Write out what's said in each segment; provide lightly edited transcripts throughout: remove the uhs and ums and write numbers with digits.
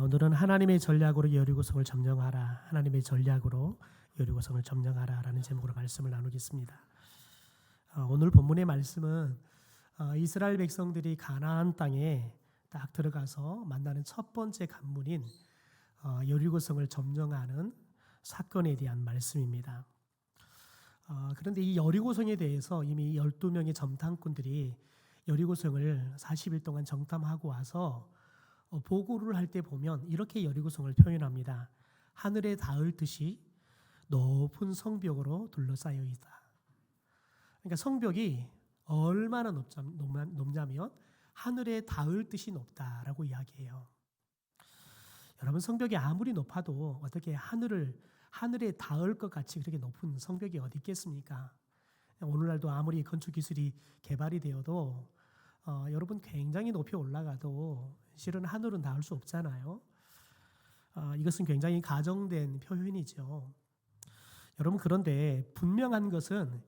오늘은 하나님의 전략으로 여리고성을 점령하라. 하나님의 전략으로 여리고성을 점령하라라는 제목으로 말씀을 나누겠습니다. 오늘 본문의 말씀은 이스라엘 백성들이 가나안 땅에 딱 들어가서 만나는 첫 번째 관문인 여리고성을 점령하는 사건에 대한 말씀입니다. 그런데 이 여리고성에 대해서 이미 12명의 정탐꾼들이 여리고성을 40일 동안 정탐하고 와서 보고를 할 때 보면 이렇게 여리고성을 표현합니다. 하늘에 닿을 듯이 높은 성벽으로 둘러싸여 있다. 그러니까 성벽이 얼마나 높냐면 하늘에 닿을 듯이 높다라고 이야기해요. 여러분, 성벽이 아무리 높아도 어떻게 하늘에 닿을 것 같이 그렇게 높은 성벽이 어디 있겠습니까? 오늘날도 아무리 건축 기술이 개발이 되어도 여러분 굉장히 높이 올라가도 실은 하늘은 닿을 수 없잖아요. 이것은 굉장히 가정된 표현이죠. 여러분, 그런데 분명한 것은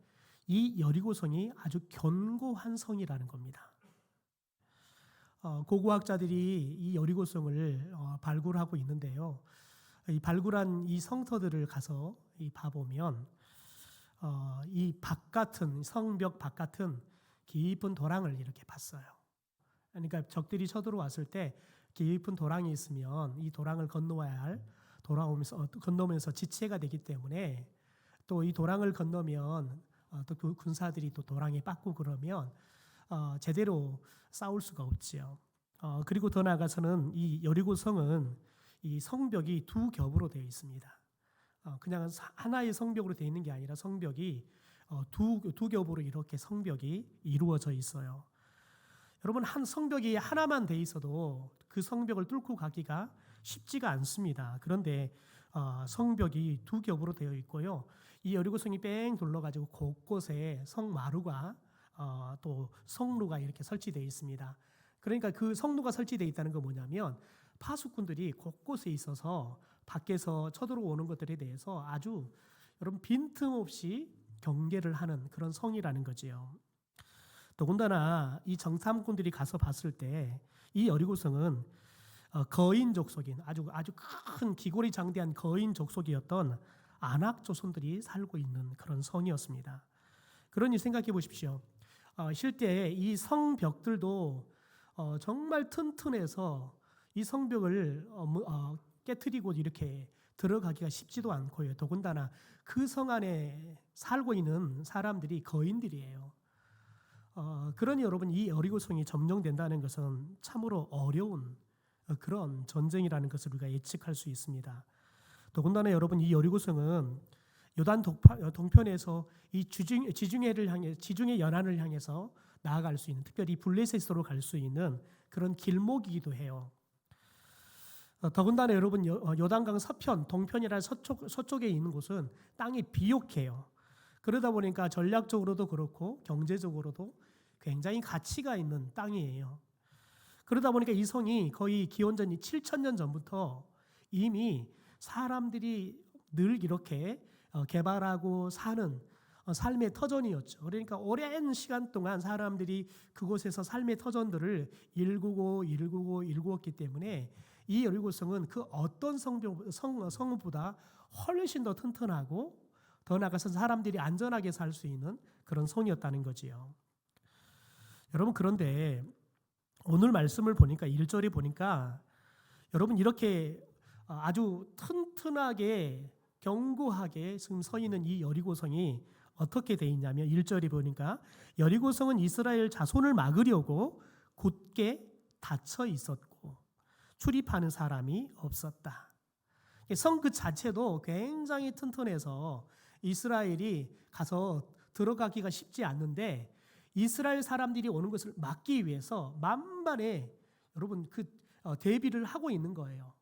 이 여리고성이 아주 견고한 성이라는 겁니다. 고고학자들이 이 여리고성을 발굴하고 있는데요. 이 발굴한 이 성터들을 가서 봐보면 이 바깥은 성벽 바깥은 깊은 도랑을 이렇게 봤어요. 그러니까 적들이 쳐들어왔을 때 깊은 도랑이 있으면 이 도랑을 건너면서 지체가 되기 때문에 또 이 도랑을 건너면 또 그 군사들이 또 도랑에 빠꾸 그러면 제대로 싸울 수가 없지요. 그리고 더 나아가서는 이 여리고성은 이 성벽이 두 겹으로 되어 있습니다. 그냥 하나의 성벽으로 되어 있는 게 아니라 성벽이 두 겹으로 이렇게 성벽이 이루어져 있어요. 여러분, 한 성벽이 하나만 돼 있어도 그 성벽을 뚫고 가기가 쉽지가 않습니다. 그런데 성벽이 두 겹으로 되어 있고요. 이 여리고성이 뺑 둘러가지고 곳곳에 성마루가 또 성루가 이렇게 설치되어 있습니다. 그러니까 그 성루가 설치되어 있다는 건 뭐냐면 파수꾼들이 곳곳에 있어서 밖에서 쳐들어오는 것들에 대해서 아주 여러분 빈틈없이 경계를 하는 그런 성이라는 거지요. 더군다나 이 정탐꾼들이 가서 봤을 때 이 여리고성은 거인 족속인 아주 큰 기골이 장대한 거인 족속이었던 아낙 조선들이 살고 있는 그런 성이었습니다. 그러니 생각해 보십시오. 실제 이 성벽들도 정말 튼튼해서 이 성벽을 깨트리고 이렇게 들어가기가 쉽지도 않고요. 더군다나 그 성 안에 살고 있는 사람들이 거인들이에요. 그러니 여러분, 이 여리고성이 점령된다는 것은 참으로 어려운 그런 전쟁이라는 것을 우리가 예측할 수 있습니다. 더군다나 여러분, 이 여리고성은 요단 동편에서 이 지중해 연안을 향해서 나아갈 수 있는, 특별히 블레셋으로 갈 수 있는 그런 길목이기도 해요. 더군다나 여러분, 요단강 서편, 동편이라 서쪽에 있는 곳은 땅이 비옥해요. 그러다 보니까 전략적으로도 그렇고 경제적으로도 굉장히 가치가 있는 땅이에요. 그러다 보니까 이 성이 거의 기원전 7,000년 전부터 이미 사람들이 늘 이렇게 개발하고 사는 삶의 터전이었죠. 그러니까 오랜 시간 동안 사람들이 그곳에서 삶의 터전들을 일구었기 때문에 이 여리고성은 그 어떤 성보다 훨씬 더 튼튼하고 더 나아가서 사람들이 안전하게 살 수 있는 그런 성이었다는 거지요. 여러분, 그런데 오늘 말씀을 보니까 1절에 보니까 여러분 이렇게 아주 튼튼하게 견고하게 지금 서 있는 이 여리고성이 어떻게 돼 있냐면 1절에 보니까 여리고성은 이스라엘 자손을 막으려고 굳게 닫혀 있었고 출입하는 사람이 없었다. 성 그 자체도 굉장히 튼튼해서 이스라엘이 가서 들어가기가 쉽지 않는데 이스라엘 사람들이 오는 것을 막기 위해서 만반에 여러분 대비를 하고 있는 거예요.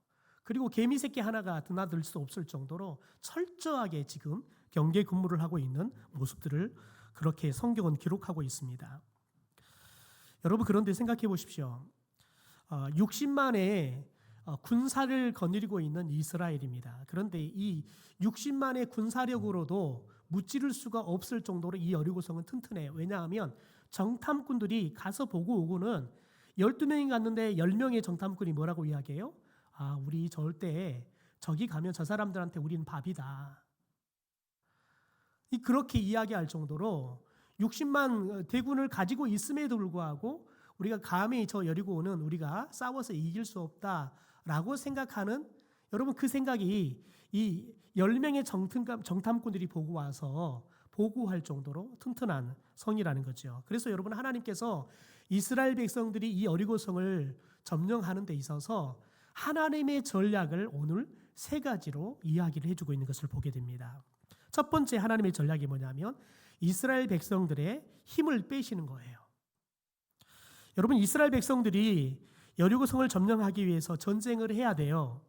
그리고 개미 새끼 하나가 드나들 수 없을 정도로 철저하게 지금 경계 근무를 하고 있는 모습들을 그렇게 성경은 기록하고 있습니다. 여러분, 그런데 생각해 보십시오. 60만의 군사를 거느리고 있는 이스라엘입니다. 그런데 이 60만의 군사력으로도 무찌를 수가 없을 정도로 이 여리고성은 튼튼해요. 왜냐하면 정탐꾼들이 가서 보고 오고는 12명이 갔는데 10명의 정탐꾼이 뭐라고 이야기해요? 우리 절대 저기 가면 저 사람들한테 우리는 밥이다. 그렇게 이야기할 정도로 60만 대군을 가지고 있음에도 불구하고 우리가 감히 저 여리고는 우리가 싸워서 이길 수 없다라고 생각하는, 여러분 그 생각이 이 10명의 정탐꾼들이 보고 와서 보고할 정도로 튼튼한 성이라는 거죠. 그래서 여러분, 하나님께서 이스라엘 백성들이 이 여리고성을 점령하는 데 있어서 하나님의 전략을 오늘 3가지로 이야기를 해주고 있는 것을 보게 됩니다. 첫 번째 하나님의 전략이 뭐냐면 이스라엘 백성들의 힘을 빼시는 거예요. 여러분, 이스라엘 백성들이 여리고성을 점령하기 위해서 전쟁을 해야 돼요.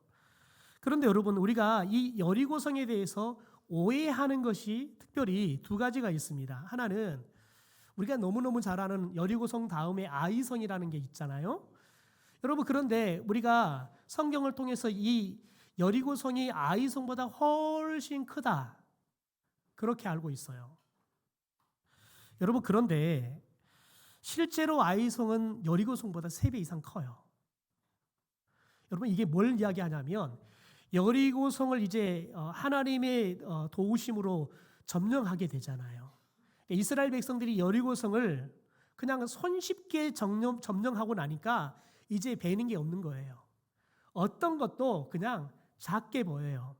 그런데 여러분, 우리가 이 여리고성에 대해서 오해하는 것이 특별히 2가지가 있습니다. 하나는 우리가 너무너무 잘 아는 여리고성 다음에 아이성이라는 게 있잖아요. 여러분, 그런데 우리가 성경을 통해서 이 여리고성이 아이성보다 훨씬 크다, 그렇게 알고 있어요. 여러분, 그런데 실제로 아이성은 여리고성보다 3배 이상 커요. 여러분, 이게 뭘 이야기하냐면 여리고성을 이제 하나님의 도우심으로 점령하게 되잖아요. 이스라엘 백성들이 여리고성을 그냥 손쉽게 점령하고 나니까 이제 배는 게 없는 거예요. 어떤 것도 그냥 작게 보여요.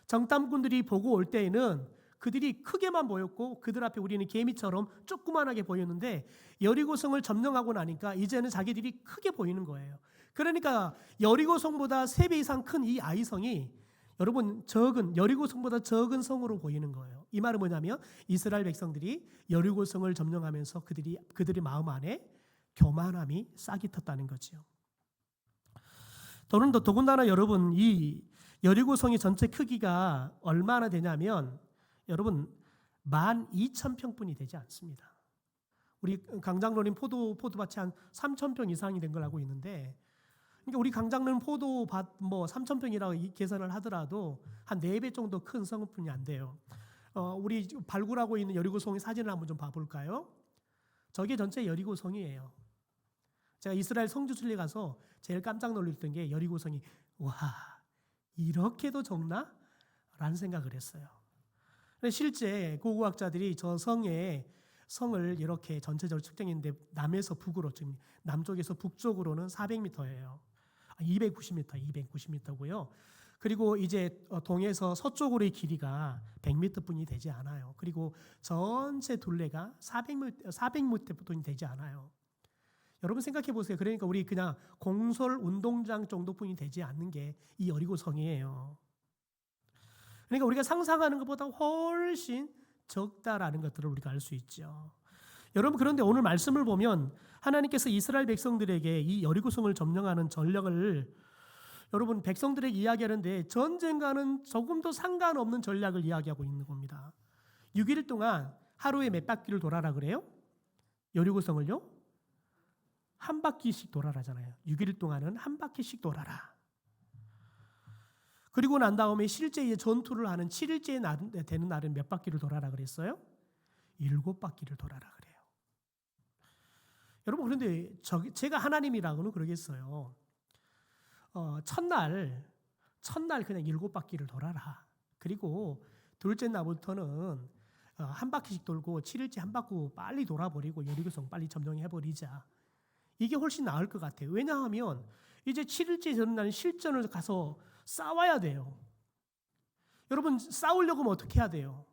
정탐꾼들이 보고 올 때에는 그들이 크게만 보였고 그들 앞에 우리는 개미처럼 조그만하게 보였는데 여리고성을 점령하고 나니까 이제는 자기들이 크게 보이는 거예요. 그러니까 여리고성보다 3배 이상 큰 이 아이성이 여러분 여리고성보다 적은 성으로 보이는 거예요. 이 말은 뭐냐면 이스라엘 백성들이 여리고성을 점령하면서 그들의 마음 안에 교만함이 싹이 텄다는 거죠. 더군다나 여러분, 이 여리고성의 전체 크기가 얼마나 되냐면 여러분 12,000평뿐이 되지 않습니다. 우리 강장로님 포도밭이 한 3,000평 이상이 된 걸 알고 있는데, 그러니까 우리 강장로님 포도밭 3,000평이라고 계산을 하더라도 한 4배 정도 큰 성뿐이 안 돼요. 우리 발굴하고 있는 여리고성의 사진을 한번 좀 봐볼까요? 저게 전체 여리고성이에요. 제가 이스라엘 성지순례 가서 제일 깜짝 놀랐던 게 여리고성이 와, 이렇게도 적나? 라는 생각을 했어요. 실제 고고학자들이 저 성을 이렇게 전체적으로 측정했는데 남에서 북으로, 지금 남쪽에서 북쪽으로는 400m예요. 290m고요. 그리고 이제 동에서 서쪽으로의 길이가 100m뿐이 되지 않아요. 그리고 전체 둘레가 400m뿐이 되지 않아요. 여러분 생각해 보세요. 그러니까 우리 그냥 공설 운동장 정도뿐이 되지 않는 게 이 여리고성이에요. 그러니까 우리가 상상하는 것보다 훨씬 적다라는 것들을 우리가 알 수 있죠. 여러분, 그런데 오늘 말씀을 보면 하나님께서 이스라엘 백성들에게 이 여리고성을 점령하는 전략을 여러분 백성들에게 이야기하는데 전쟁과는 조금도 상관없는 전략을 이야기하고 있는 겁니다. 6일 동안 하루에 몇 바퀴를 돌아라 그래요? 여리고성을요? 한 바퀴씩 돌아라잖아요. 6일 동안은 한 바퀴씩 돌아라. 그리고 난 다음에 실제 전투를 하는 7일째 되는 날은 몇 바퀴를 돌아라 그랬어요? 7바퀴를 돌아라 그래요. 여러분, 그런데 제가 하나님이라고는 그러겠어요. 첫날 그냥 7바퀴를 돌아라. 그리고 둘째 날부터는 한 바퀴씩 돌고 7일째 한 바퀴 빨리 돌아버리고 여리고성 빨리 점령해버리자. 이게 훨씬 나을 것 같아요. 왜냐하면 이제 7일째 되는 날 실전을 가서 싸워야 돼요. 여러분, 싸우려고 하면 어떻게 해야 돼요?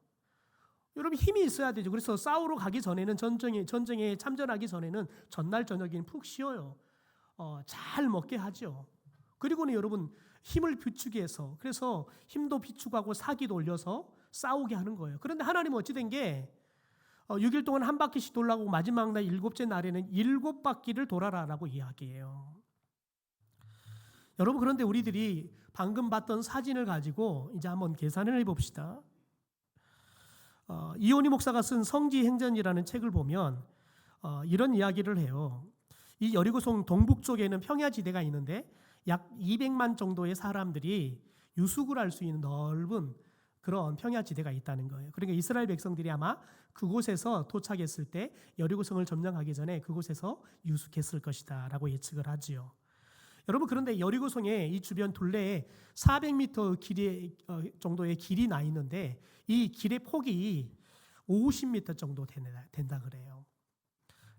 여러분, 힘이 있어야 되죠. 그래서 싸우러 가기 전에는 전쟁에 참전하기 전에는 전날 저녁에는 푹 쉬어요. 잘 먹게 하죠. 그리고는 여러분 힘을 비추게 해서, 그래서 힘도 비추고 사기도 올려서 싸우게 하는 거예요. 그런데 하나님은 어찌 된 게 6일 동안 한 바퀴씩 돌라고 마지막 날 7째 날에는 7바퀴를 돌아라라고 이야기해요. 여러분, 그런데 우리들이 방금 봤던 사진을 가지고 이제 한번 계산을 해봅시다. 이온희 목사가 쓴 성지행전이라는 책을 보면 이런 이야기를 해요. 이 여리고성 동북쪽에는 평야지대가 있는데 약 200만 정도의 사람들이 유숙을 할 수 있는 넓은 그런 평야지대가 있다는 거예요. 그러니까 이스라엘 백성들이 아마 그곳에서 도착했을 때 여리고성을 점령하기 전에 그곳에서 유숙했을 것이다 라고 예측을 하지요. 여러분 그런데 여리고성의 이 주변 둘레에 400m 길이 정도의 길이 나 있는데 이 길의 폭이 50m 정도 된다 그래요.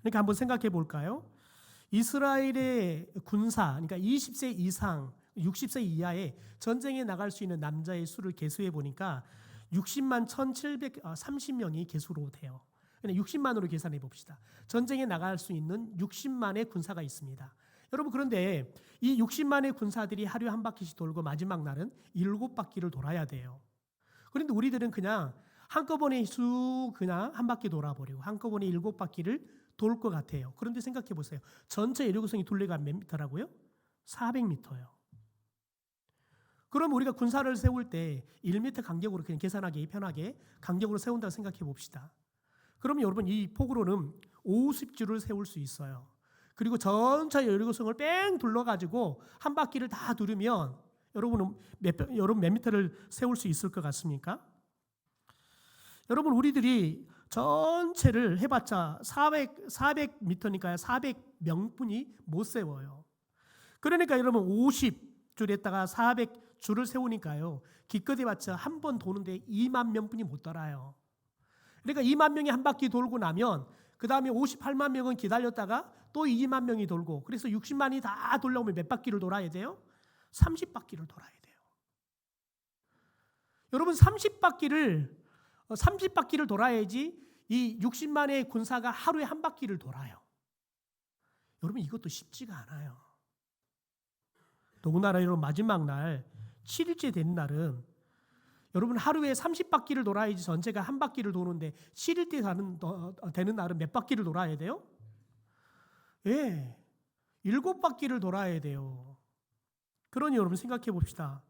그러니까 한번 생각해 볼까요? 이스라엘의 군사, 그러니까 20세 이상, 60세 이하의 전쟁에 나갈 수 있는 남자의 수를 계수해 보니까 60만 1,730명이 계수로 돼요. 60만으로 계산해 봅시다. 전쟁에 나갈 수 있는 60만의 군사가 있습니다. 여러분 그런데 이 60만의 군사들이 하루에 한 바퀴씩 돌고 마지막 날은 7바퀴를 돌아야 돼요. 그런데 우리들은 그냥 한꺼번에 그냥 한 바퀴 돌아버리고 한꺼번에 7바퀴를 돌 것 같아요. 그런데 생각해 보세요. 전체 여리고성이 둘레가 몇 미터라고요? 400m요. 그럼 우리가 군사를 세울 때 1m 간격으로 그냥 계산하기 편하게 간격으로 세운다고 생각해 봅시다. 그럼 여러분 이 폭으로는 50줄을 세울 수 있어요. 그리고 전체 여리고성을 뺑 둘러가지고 한 바퀴를 다 두르면 여러분 몇 미터를 세울 수 있을 것 같습니까? 여러분 우리들이 전체를 해봤자 400m니까요. 400명분이 못 세워요. 그러니까 여러분 50줄에다가 400줄을 세우니까요. 기껏 해봤자 한 번 도는데 2만 명분이 못 돌아요. 그러니까 2만 명이 한 바퀴 돌고 나면 그 다음에 58만 명은 기다렸다가 또 2만 명이 돌고 그래서 60만이 다 돌아오면 몇 바퀴를 돌아야 돼요? 30바퀴를 돌아야 돼요. 여러분 30바퀴를 돌아야지 이 60만의 군사가 하루에 한 바퀴를 돌아요. 여러분 이것도 쉽지가 않아요. 더군다나 여러분 마지막 날 7일째 된 날은 여러분 하루에 30바퀴를 돌아야지 전체가 한 바퀴를 도는데 7일째 되는 날은 몇 바퀴를 돌아야 돼요? 예, 7바퀴를 돌아야 돼요. 그러니 여러분 생각해 봅시다.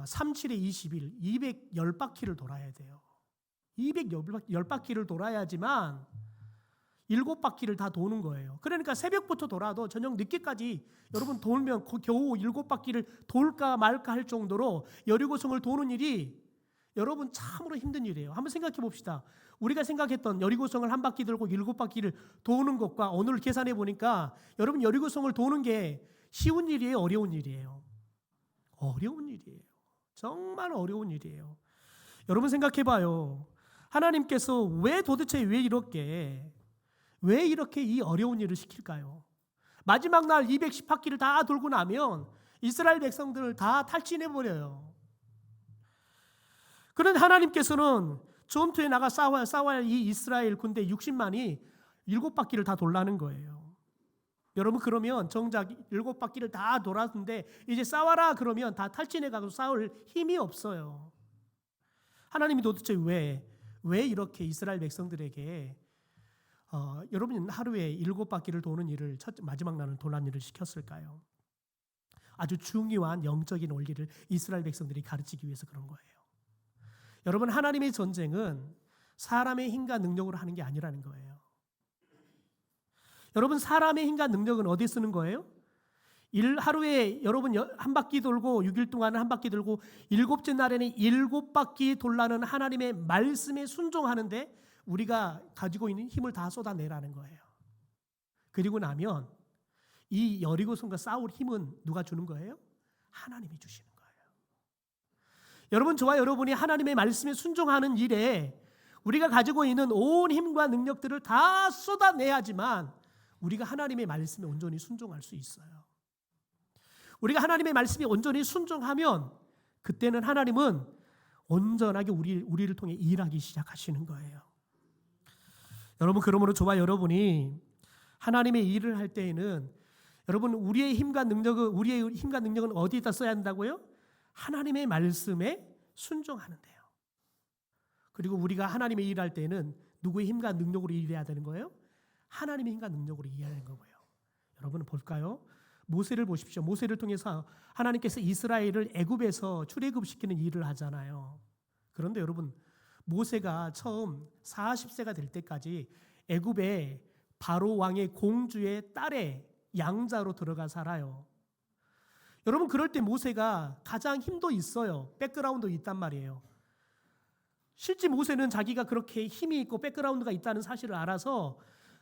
3, 7에 20일, 210바퀴를 돌아야 돼요. 210바퀴를 돌아야지만 7바퀴를 다 도는 거예요. 그러니까 새벽부터 돌아도 저녁 늦게까지 여러분 돌면 겨우 7바퀴를 돌까 말까 할 정도로 여리고성을 도는 일이 여러분 참으로 힘든 일이에요. 한번 생각해 봅시다. 우리가 생각했던 여리고성을 한 바퀴 돌고 7바퀴를 도는 것과 오늘 계산해 보니까 여러분 여리고성을 도는 게 쉬운 일이에요? 어려운 일이에요? 어려운 일이에요. 정말 어려운 일이에요. 여러분 생각해 봐요. 하나님께서 도대체 왜 이렇게 이 어려운 일을 시킬까요? 마지막 날 210바퀴를 다 돌고 나면 이스라엘 백성들을 다 탈진해버려요. 그런데 하나님께서는 전투에 나가 싸워야 할 이 이스라엘 군대 60만이 7바퀴를 다 돌라는 거예요. 여러분 그러면 정작 7바퀴를 다 돌았는데 이제 싸워라 그러면 다 탈진해가지고 싸울 힘이 없어요. 하나님이 도대체 왜 이렇게 이스라엘 백성들에게 여러분 하루에 7바퀴를 도는 일을 마지막 날은 도는 일을 시켰을까요? 아주 중요한 영적인 원리를 이스라엘 백성들이 가르치기 위해서 그런 거예요. 여러분 하나님의 전쟁은 사람의 힘과 능력으로 하는 게 아니라는 거예요. 여러분 사람의 힘과 능력은 어디에 쓰는 거예요? 하루에 여러분 한 바퀴 돌고 6일 동안 한 바퀴 돌고 7째 날에는 7바퀴 돌라는 하나님의 말씀에 순종하는데 우리가 가지고 있는 힘을 다 쏟아내라는 거예요. 그리고 나면 이 여리고성과 싸울 힘은 누가 주는 거예요? 하나님이 주시는 거예요. 여러분 저와 여러분이 하나님의 말씀에 순종하는 일에 우리가 가지고 있는 온 힘과 능력들을 다 쏟아내야지만 우리가 하나님의 말씀에 온전히 순종할 수 있어요. 우리가 하나님의 말씀에 온전히 순종하면 그때는 하나님은 온전하게 우리를 통해 일하기 시작하시는 거예요. 여러분 그러므로 저와 여러분이 하나님의 일을 할 때에는 여러분 우리의 힘과 능력은 어디에다 써야 한다고요? 하나님의 말씀에 순종하는 데요. 그리고 우리가 하나님의 일을 할 때는 누구의 힘과 능력으로 일해야 되는 거예요? 하나님의 힘과 능력으로 일해야 되는 거고요. 여러분 볼까요? 모세를 보십시오. 모세를 통해서 하나님께서 이스라엘을 애굽에서 출애굽시키는 일을 하잖아요. 그런데 여러분 모세가 처음 40세가 될 때까지 애굽의 바로 왕의 공주의 딸의 양자로 들어가 살아요. 여러분 그럴 때 모세가 가장 힘도 있어요. 백그라운드도 있단 말이에요. 실제 모세는 자기가 그렇게 힘이 있고 백그라운드가 있다는 사실을 알아서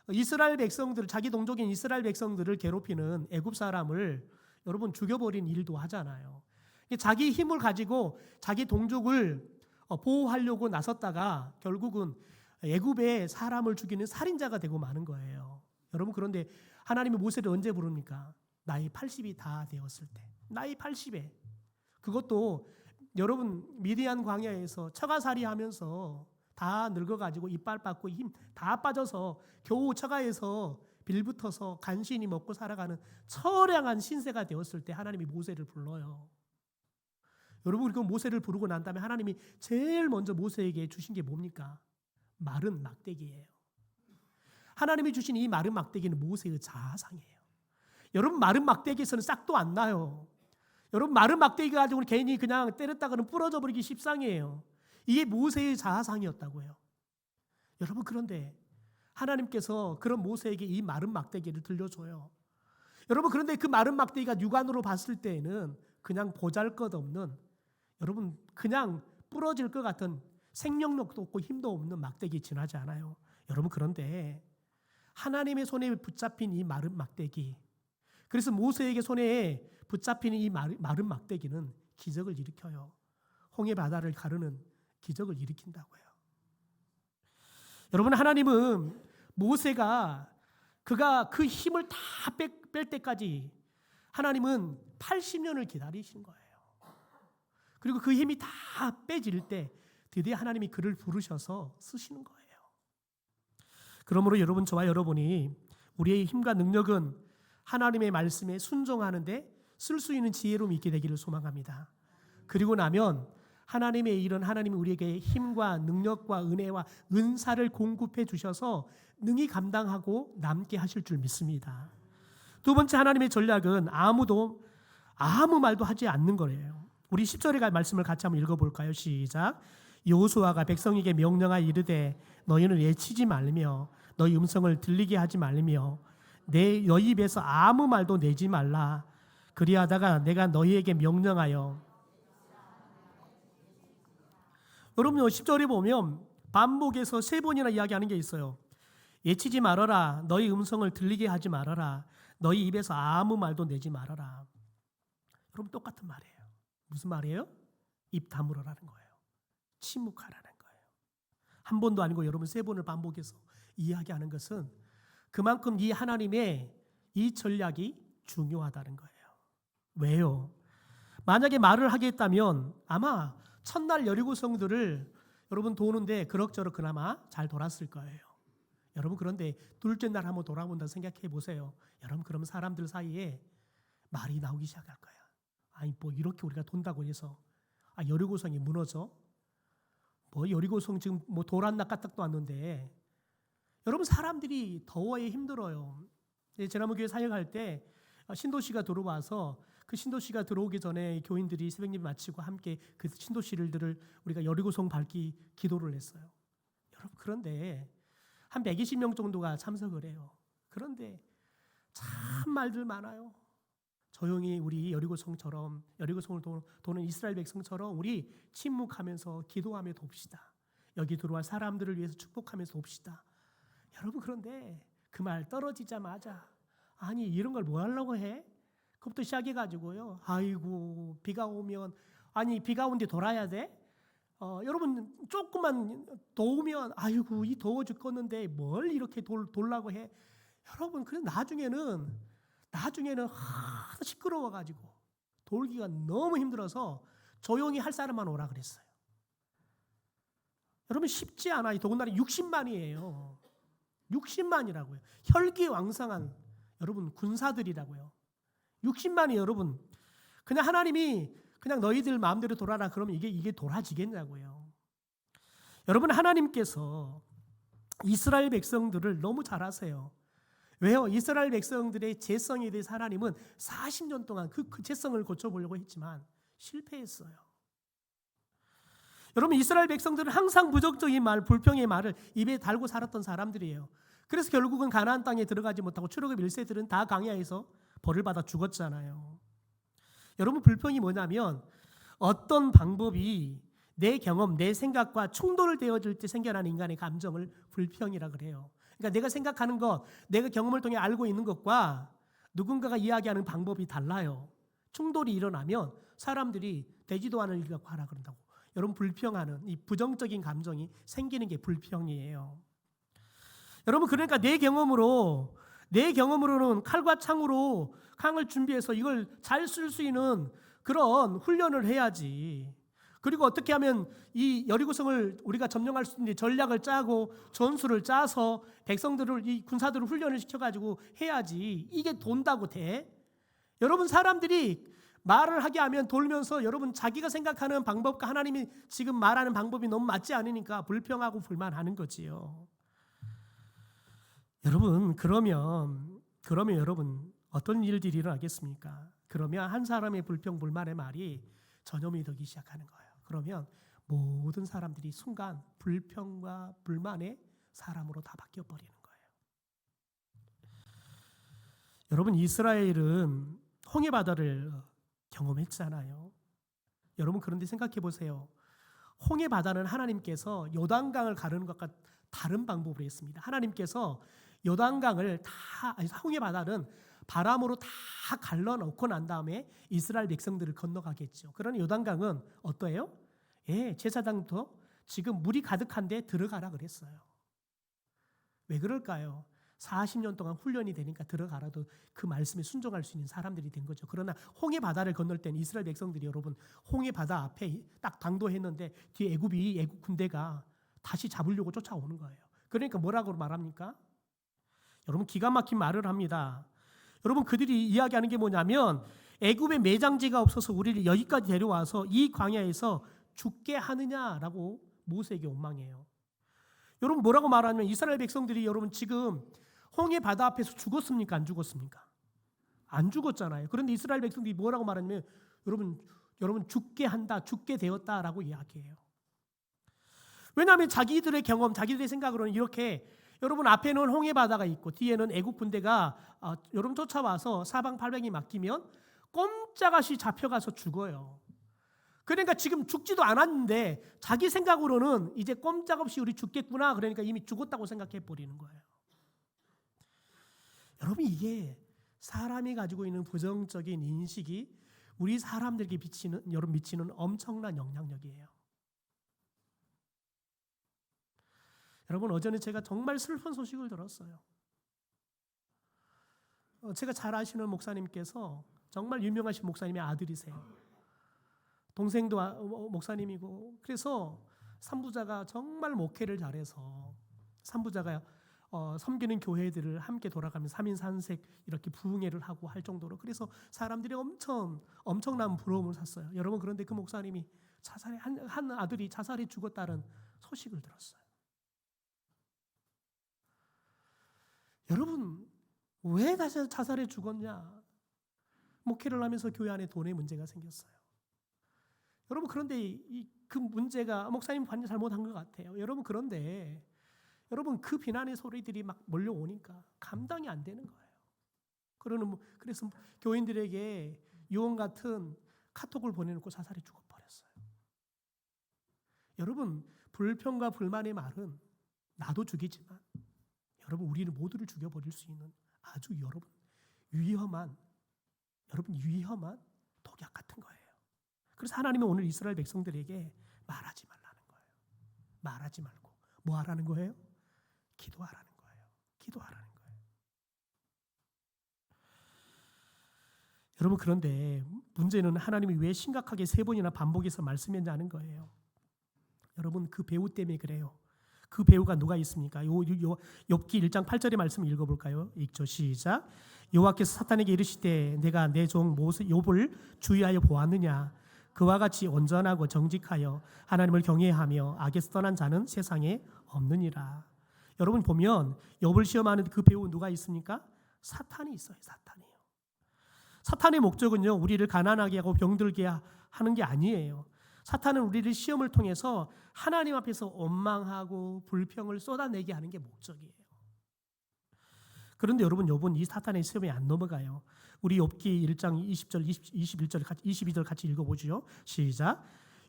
이스라엘 백성들, 자기 동족인 이스라엘 백성들을 괴롭히는 애굽 사람을 여러분 죽여버린 일도 하잖아요. 자기 힘을 가지고 자기 동족을 보호하려고 나섰다가 결국은 애굽의 사람을 죽이는 살인자가 되고 마는 거예요. 여러분, 그런데 하나님이 모세를 언제 부릅니까? 나이 80이 다 되었을 때. 나이 80에. 그것도 여러분 미디안 광야에서 처가살이 하면서 다 늙어가지고 이빨 빠고 힘 다 빠져서 겨우 처가에서 빌붙어서 간신히 먹고 살아가는 처량한 신세가 되었을 때 하나님이 모세를 불러요. 여러분, 그 모세를 부르고 난 다음에 하나님이 제일 먼저 모세에게 주신 게 뭡니까? 마른 막대기예요. 하나님이 주신 이 마른 막대기는 모세의 자아상이에요. 여러분, 마른 막대기에서는 싹도 안 나요. 여러분, 마른 막대기 가지고 괜히 그냥 때렸다가는 부러져 버리기 십상이에요. 이게 모세의 자아상이었다고요. 여러분, 그런데 하나님께서 그런 모세에게 이 마른 막대기를 들려줘요. 여러분, 그런데 그 마른 막대기가 육안으로 봤을 때에는 그냥 보잘것없는, 여러분 그냥 부러질 것 같은 생명력도 없고 힘도 없는 막대기 지나지 않아요. 여러분, 그런데 하나님의 손에 붙잡힌 이 마른 막대기, 그래서 모세에게 손에 붙잡힌 이 마른 막대기는 기적을 일으켜요. 홍해 바다를 가르는 기적을 일으킨다고요. 여러분, 하나님은 모세가 그가 그 힘을 다 뺄 때까지 하나님은 80년을 기다리신 거예요. 그리고 그 힘이 다 빼질 때 드디어 하나님이 그를 부르셔서 쓰시는 거예요. 그러므로 여러분, 저와 여러분이 우리의 힘과 능력은 하나님의 말씀에 순종하는데 쓸 수 있는 지혜로움이 있게 되기를 소망합니다. 그리고 나면 하나님의 일은 하나님이 우리에게 힘과 능력과 은혜와 은사를 공급해 주셔서 능히 감당하고 남게 하실 줄 믿습니다. 두 번째, 하나님의 전략은 아무도 아무 말도 하지 않는 거예요. 우리 10절의 말씀을 같이 한번 읽어볼까요? 시작. 여호수아가 백성에게 명령하여 이르되 너희는 외치지 말며 너희 음성을 들리게 하지 말며 너희 입에서 아무 말도 내지 말라. 그리하다가 내가 너희에게 명령하여. 여러분, 10절에 보면 반복해서 3번이나 이야기하는 게 있어요. 외치지 말아라. 너희 음성을 들리게 하지 말아라. 너희 입에서 아무 말도 내지 말아라. 여러분, 똑같은 말이에요. 무슨 말이에요? 입 다물어라는 거예요. 침묵하라는 거예요. 한 번도 아니고 여러분 3번을 반복해서 이야기하는 것은 그만큼 이 하나님의 이 전략이 중요하다는 거예요. 왜요? 만약에 말을 하겠다면 아마 첫날 여리고 성들을 여러분 도는데 그럭저럭 그나마 잘 돌았을 거예요. 여러분, 그런데 둘째 날 한번 돌아본다 생각해 보세요. 여러분, 그러면 사람들 사이에 말이 나오기 시작할 거예요. 아니, 뭐 이렇게 우리가 돈다고 해서 여리고성이 무너져? 뭐 여리고성 지금 뭐 돌 한 낙가딱도 왔는데. 여러분, 사람들이 더워에 힘들어요. 지난번 교회 사역할 때 신도시가 들어와서 그 신도시가 들어오기 전에 교인들이 새벽예배 마치고 함께 그 신도시를 우리가 여리고성 밟기 기도를 했어요. 여러분, 그런데 한 120명 정도가 참석을 해요. 그런데 참 말들 많아요. 조용히 우리 여리고성을 도는 이스라엘 백성처럼 우리 침묵하면서 기도하며 돕시다. 여기 들어와 사람들을 위해서 축복하면서 돕시다. 여러분, 그런데 그 말 떨어지자마자 아니, 이런 걸 뭐 하려고 해? 그것부터 시작해가지고요. 아이고, 비가 오면 비가 오는데 돌아야 돼? 여러분, 조금만 더우면 아이고, 이 더워 죽겠는데 뭘 이렇게 돌라고 해? 여러분, 그래서 나중에는 하도 시끄러워가지고 돌기가 너무 힘들어서 조용히 할 사람만 오라 그랬어요. 여러분, 쉽지 않아요. 더군다나 60만이에요. 60만이라고요. 혈기왕성한 여러분 군사들이라고요. 60만이 여러분, 그냥 하나님이 그냥 너희들 마음대로 돌아라 그러면 이게 돌아지겠냐고요. 여러분, 하나님께서 이스라엘 백성들을 너무 잘 아세요. 왜요? 이스라엘 백성들의 죄성에 대해서 하나님은 40년 동안 그 죄성을 고쳐보려고 했지만 실패했어요. 여러분, 이스라엘 백성들은 항상 부정적인 말, 불평의 말을 입에 달고 살았던 사람들이에요. 그래서 결국은 가나안 땅에 들어가지 못하고 출애굽 1세들은 다 광야에서 벌을 받아 죽었잖아요. 여러분, 불평이 뭐냐면 어떤 방법이 내 경험, 내 생각과 충돌을 되어질 때 생겨나는 인간의 감정을 불평이라 그래요. 그러니까 내가 생각하는 것, 내가 경험을 통해 알고 있는 것과 누군가가 이야기하는 방법이 달라요. 충돌이 일어나면 사람들이 되지도 않을 일 갖고 하라 그런다고. 여러분, 불평하는 이 부정적인 감정이 생기는 게 불평이에요. 여러분, 그러니까 내 경험으로는 칼과 창으로 칼을 준비해서 이걸 잘 쓸 수 있는 그런 훈련을 해야지. 그리고 어떻게 하면 이 여리고성을 우리가 점령할 수 있는지 전략을 짜고 전술을 짜서 백성들을, 이 군사들을 훈련을 시켜가지고 해야지. 이게 돈다고 돼? 여러분, 사람들이 말을 하게 하면 돌면서 여러분 자기가 생각하는 방법과 하나님이 지금 말하는 방법이 너무 맞지 않으니까 불평하고 불만하는 거지요. 여러분, 그러면 여러분 어떤 일들이 일어나겠습니까? 그러면 한 사람의 불평 불만의 말이 전염이 되기 시작하는 거예요. 그러면 모든 사람들이 순간 불평과 불만의 사람으로 다 바뀌어 버리는 거예요. 여러분, 이스라엘은 홍해 바다를 경험했잖아요. 여러분, 그런데 생각해 보세요. 홍해 바다는 하나님께서 요단강을 가르는 것과 다른 방법으로 했습니다. 하나님께서 요단강을 홍해 바다는 바람으로 다 갈라놓고 난 다음에 이스라엘 백성들을 건너가게 했죠. 그러나 요단강은 어떠해요? 제사장부터 지금 물이 가득한데 들어가라 그랬어요. 왜 그럴까요? 40년 동안 훈련이 되니까 들어가라도 그 말씀에 순종할 수 있는 사람들이 된 거죠. 그러나 홍해 바다를 건널 때는 이스라엘 백성들이 여러분 홍해 바다 앞에 딱 당도했는데 뒤에 애굽 군대가 다시 잡으려고 쫓아오는 거예요. 그러니까 뭐라고 말합니까? 여러분, 기가 막힌 말을 합니다. 여러분, 그들이 이야기하는 게 뭐냐면 애굽에 매장지가 없어서 우리를 여기까지 데려와서 이 광야에서 죽게 하느냐라고 모세에게 원망해요. 여러분, 뭐라고 말하냐면 이스라엘 백성들이 여러분 지금 홍해 바다 앞에서 죽었습니까? 안 죽었습니까? 안 죽었잖아요. 그런데 이스라엘 백성들이 뭐라고 말하냐면 여러분 죽게 한다, 죽게 되었다라고 이야기해요. 왜냐하면 자기들의 경험, 자기들의 생각으로는 이렇게 여러분 앞에는 홍해 바다가 있고 뒤에는 애국 군대가 여러분 쫓아와서 사방팔방이 막히면 꼼짝없이 잡혀가서 죽어요. 그러니까 지금 죽지도 않았는데 자기 생각으로는 이제 꼼짝없이 우리 죽겠구나. 그러니까 이미 죽었다고 생각해 버리는 거예요. 여러분, 이게 사람이 가지고 있는 부정적인 인식이 우리 사람들에게 미치는 엄청난 영향력이에요. 여러분, 어제는 제가 정말 슬픈 소식을 들었어요. 제가 잘 아시는 목사님께서 정말 유명하신 목사님의 아들이세요. 동생도 목사님이고, 그래서 산부자가 정말 목회를 잘해서 산부자가 섬기는 교회들을 함께 돌아가면서 3인 산색 이렇게 부흥회를 하고 할 정도로, 그래서 사람들이 엄청난 부러움을 샀어요. 여러분, 그런데 그 목사님이 한 아들이 자살해 죽었다는 소식을 들었어요. 여러분, 왜 자살해 죽었냐? 목회를 하면서 교회 안에 돈의 문제가 생겼어요. 여러분, 그런데 그 문제가 목사님 관여 잘못한 것 같아요. 여러분, 그런데 여러분 그 비난의 소리들이 막 몰려오니까 감당이 안 되는 거예요. 그래서 교인들에게 유언 같은 카톡을 보내놓고 자살해 죽어버렸어요. 여러분, 불평과 불만의 말은 나도 죽이지만 여러분 우리는 모두를 죽여버릴 수 있는 아주 위험한 독약 같은 거예요. 그래서 하나님은 오늘 이스라엘 백성들에게 말하지 말라는 거예요. 말하지 말고 뭐 하라는 거예요? 기도하라는 거예요. 기도하라는 거예요. 여러분, 그런데 문제는 하나님이 왜 심각하게 3번이나 반복해서 말씀했냐는 거예요. 여러분, 그 배우 때문에 그래요. 그 배우가 누가 있습니까? 욥기 1장 8절의 말씀 읽어볼까요? 읽죠. 시작. 여호와께서 사탄에게 이르시되 내가 내 종 욥을 주의하여 보았느냐? 그와 같이 온전하고 정직하여 하나님을 경외하며 악에서 떠난 자는 세상에 없느니라. 여러분 보면 욥을 시험하는 그 배우 누가 있습니까? 사탄이 있어요. 사탄이요. 사탄의 목적은요, 우리를 가난하게 하고 병들게 하는 게 아니에요. 사탄은 우리를 시험을 통해서 하나님 앞에서 원망하고 불평을 쏟아내게 하는 게 목적이에요. 그런데 여러분, 욥은 이 사탄의 시험에 안 넘어가요. 우리 욥기 1장 20절, 22절 같이 읽어보죠. 시작.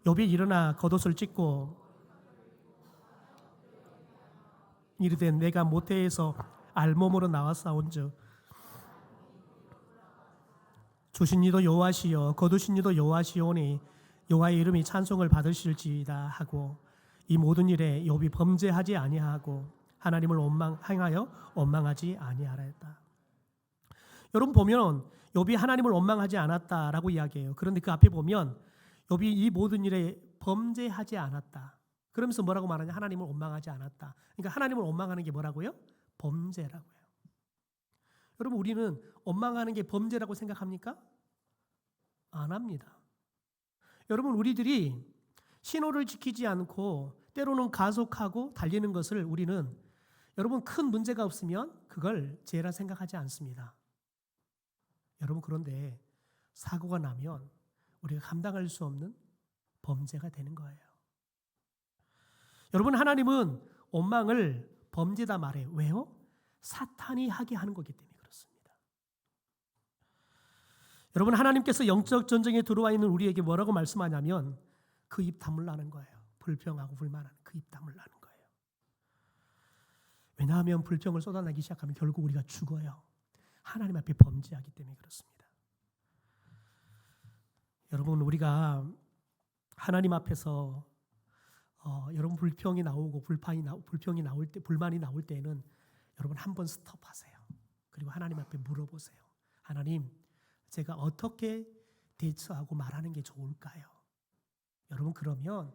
욥이 일어나 겉옷을 찢고 이르되 내가 모태에서 알몸으로 나왔사온즉 주신 이도 여호와시요 거두신 이도 여호와시오니 여호와의 이름이 찬송을 받으실지이다 하고 이 모든 일에 욥이 범죄하지 아니하고 하나님을 행하여 원망하지 아니하라 했다. 여러분 보면 욥이 하나님을 원망하지 않았다라고 이야기해요. 그런데 그 앞에 보면 욥이 이 모든 일에 범죄하지 않았다. 그러면서 뭐라고 말하냐? 하나님을 원망하지 않았다. 그러니까 하나님을 원망하는 게 뭐라고요? 범죄라고요. 여러분 우리는 원망하는 게 범죄라고 생각합니까? 안 합니다. 여러분 우리들이 신호를 지키지 않고 때로는 가속하고 달리는 것을 우리는 여러분 큰 문제가 없으면 그걸 죄라 생각하지 않습니다. 여러분 그런데 사고가 나면 우리가 감당할 수 없는 범죄가 되는 거예요. 여러분 하나님은 원망을 범죄다 말해요. 왜요? 사탄이 하게 하는 거기 때문에 그렇습니다. 여러분 하나님께서 영적 전쟁에 들어와 있는 우리에게 뭐라고 말씀하냐면 그 입 다물라는 거예요. 불평하고 불만하는 그 입 다물라는 거예요. 왜냐하면 불평을 쏟아내기 시작하면 결국 우리가 죽어요. 하나님 앞에 범죄하기 때문에 그렇습니다. 여러분 우리가 하나님 앞에서 여러분 불평이 나오고 불평이 나올 때 불만이 나올 때에는 여러분 한번 스톱하세요. 그리고 하나님 앞에 물어보세요. 하나님, 제가 어떻게 대처하고 말하는 게 좋을까요? 여러분 그러면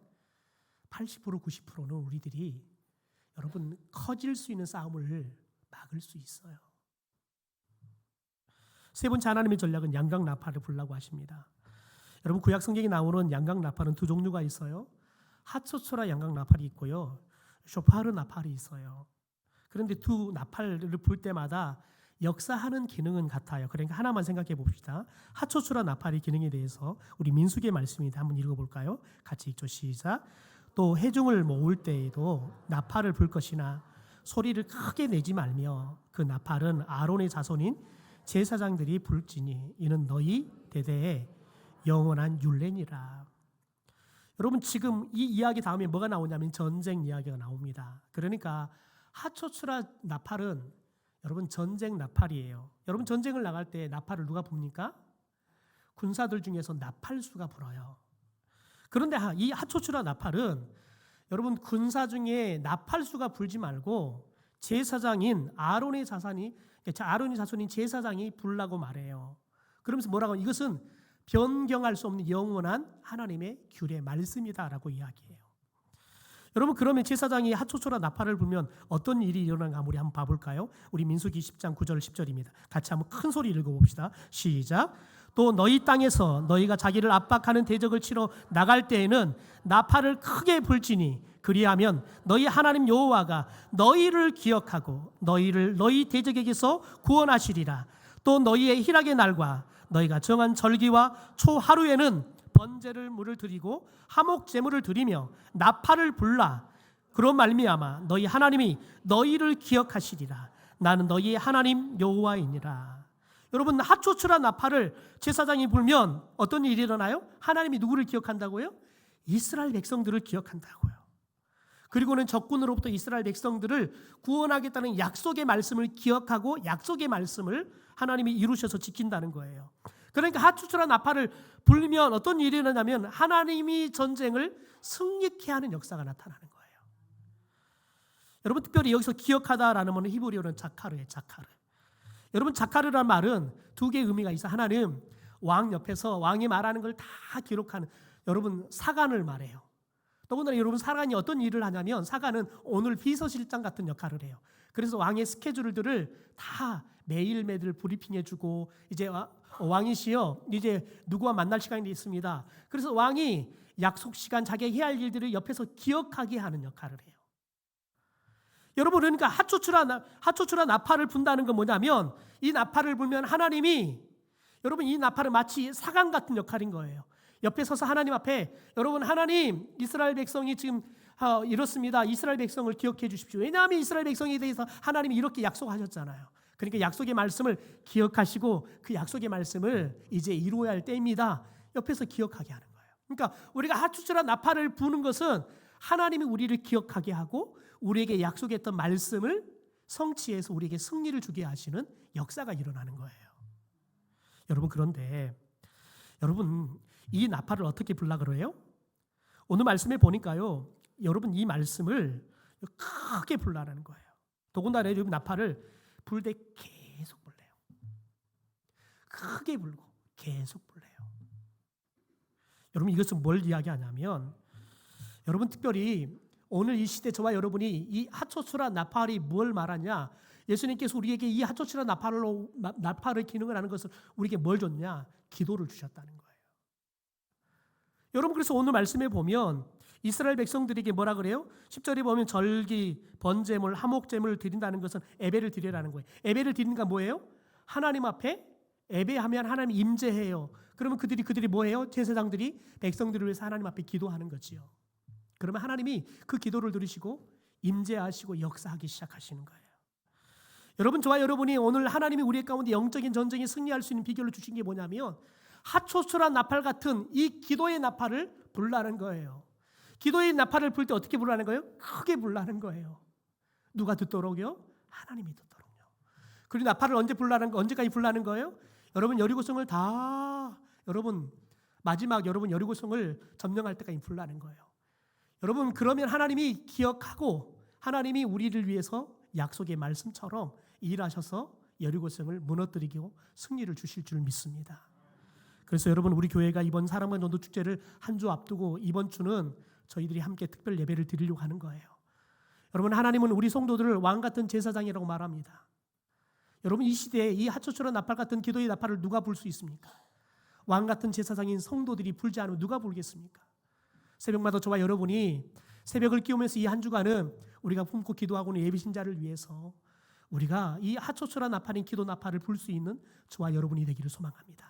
80% 90%는 우리들이 여러분 커질 수 있는 싸움을 막을 수 있어요. 세 번째 하나님의 전략은 양강나팔을 불라고 하십니다. 여러분 구약 성경에 나오는 양강나팔은 두 종류가 있어요. 하초초라 양강나팔이 있고요. 쇼파르 나팔이 있어요. 그런데 두 나팔을 불 때마다 역사하는 기능은 같아요. 그러니까 하나만 생각해 봅시다. 하초초라 나팔의 기능에 대해서 우리 민수기의 말씀인데 한번 읽어볼까요? 같이 읽죠. 시작. 또 회중을 모을 때에도 나팔을 불 것이나 소리를 크게 내지 말며 그 나팔은 아론의 자손인 제사장들이 불지니 이는 너희 대대에 영원한 율례니라. 여러분 지금 이 이야기 다음에 뭐가 나오냐면 전쟁 이야기가 나옵니다. 그러니까 하초추라 나팔은 여러분 전쟁 나팔이에요. 여러분 전쟁을 나갈 때 나팔을 누가 붑니까? 군사들 중에서 나팔수가 불어요. 그런데 이 하초추라 나팔은 여러분 군사 중에 나팔수가 불지 말고 제사장인 아론의 자손인 제사장이 불라고 말해요. 그러면서 뭐라고? 이것은 변경할 수 없는 영원한 하나님의 규례 말씀이다라고 이야기해요. 여러분 그러면 제사장이 하초초라 나팔을 불면 어떤 일이 일어나는가 우리 한번 봐볼까요? 우리 민수기 10장 9절 10절입니다. 같이 한번 큰 소리 읽어봅시다. 시작. 또 너희 땅에서 너희가 자기를 압박하는 대적을 치러 나갈 때에는 나팔을 크게 불지니 그리하면 너희 하나님 여호와가 너희를 기억하고 너희를 너희 대적에게서 구원하시리라. 또 너희의 희락의 날과 너희가 정한 절기와 초하루에는 번제를 물을 드리고 화목 제물을 드리며 나팔을 불라. 그런 말미암아 너희 하나님이 너희를 기억하시리라. 나는 너희의 하나님 여호와이니라. 여러분 하초추라 나팔을 제사장이 불면 어떤 일이 일어나요? 하나님이 누구를 기억한다고요? 이스라엘 백성들을 기억한다고요. 그리고는 적군으로부터 이스라엘 백성들을 구원하겠다는 약속의 말씀을 기억하고 약속의 말씀을 하나님이 이루셔서 지킨다는 거예요. 그러니까 하초추라 나팔을 불면 어떤 일이 일어나냐면 하나님이 전쟁을 승리케 하는 역사가 나타나는 거예요. 여러분 특별히 여기서 기억하다라는 말은 히브리어는 자카르예요. 자카르. 여러분 자카르란 말은 두 개의 의미가 있어요. 하나는 왕 옆에서 왕이 말하는 걸 다 기록하는 여러분 사관을 말해요. 더군다나 여러분 사관이 어떤 일을 하냐면 사관은 오늘 비서실장 같은 역할을 해요. 그래서 왕의 스케줄들을 다 매일매일 브리핑해주고 이제 왕이시여 이제 누구와 만날 시간이 있습니다. 그래서 왕이 약속 시간 자기가 해야 할 일들을 옆에서 기억하게 하는 역할을 해요. 여러분 그러니까 하초추라 나팔을 분다는 건 뭐냐면 이 나팔을 불면 하나님이 여러분 이 나팔은 마치 사관 같은 역할인 거예요. 옆에 서서 하나님 앞에 여러분 하나님 이스라엘 백성이 지금 이렇습니다. 이스라엘 백성을 기억해 주십시오. 왜냐하면 이스라엘 백성에 대해서 하나님이 이렇게 약속하셨잖아요. 그러니까 약속의 말씀을 기억하시고 그 약속의 말씀을 이제 이루어야 할 때입니다. 옆에서 기억하게 하는 거예요. 그러니까 우리가 하초추라 나팔을 부는 것은 하나님이 우리를 기억하게 하고 우리에게 약속했던 말씀을 성취해서 우리에게 승리를 주게 하시는 역사가 일어나는 거예요. 여러분, 그런데 여러분, 이 나팔을 어떻게 불라 그래요? 오늘 말씀에 보니까요, 여러분 이 말씀을 크게 불라라는 거예요. 더군다나 여러분 나팔을 불 때 계속 불래요. 크게 불고 계속 불래요. 여러분, 이것은 뭘 이야기하냐면, 여러분 특별히 오늘 이 시대 저와 여러분이 이 하초수라 나팔이 뭘 말하냐? 예수님께서 우리에게 이 하초수라 나팔의 기능을 하는 것을 우리에게 뭘 줬냐? 기도를 주셨다는 거예요. 여러분, 그래서 오늘 말씀에 보면 이스라엘 백성들에게 뭐라 그래요? 10절에 보면 절기, 번제물, 화목제물을 드린다는 것은 예배를 드리라는 거예요. 예배를 드리는가 뭐예요? 하나님 앞에 예배하면 하나님 임재해요. 그러면 그들이 뭐해요? 제사장들이 백성들을 위해서 하나님 앞에 기도하는 거지요. 그러면 하나님이 그 기도를 들으시고 임재하시고 역사하기 시작하시는 거예요. 여러분, 저와 여러분이 오늘 하나님이 우리 가운데 영적인 전쟁에 승리할 수 있는 비결을 주신 게 뭐냐면 핫초스란 나팔 같은 이 기도의 나팔을 불라는 거예요. 기도의 나팔을 불 때 어떻게 불라는 거예요? 크게 불라는 거예요. 누가 듣도록요? 하나님이 듣도록요. 그리고 나팔을 언제까지 불라는 거예요? 여러분 여리고성을 마지막 여러분 여리고성을 점령할 때까지 불라는 거예요. 여러분, 그러면 하나님이 기억하고 하나님이 우리를 위해서 약속의 말씀처럼 일하셔서 여리고성을 무너뜨리고 승리를 주실 줄 믿습니다. 그래서 여러분, 우리 교회가 이번 사랑과 전도 축제를 한 주 앞두고 이번 주는 저희들이 함께 특별 예배를 드리려고 하는 거예요. 여러분, 하나님은 우리 성도들을 왕 같은 제사장이라고 말합니다. 여러분, 이 시대에 이 하초처럼 나팔 같은 기도의 나팔을 누가 불 수 있습니까? 왕 같은 제사장인 성도들이 불지 않으면 누가 불겠습니까? 새벽마다 저와 여러분이 새벽을 끼우면서 이 한 주간은 우리가 품고 기도하고 있는 예비신자를 위해서 우리가 이 하초처럼 나팔인 기도 나팔을 불 수 있는 저와 여러분이 되기를 소망합니다.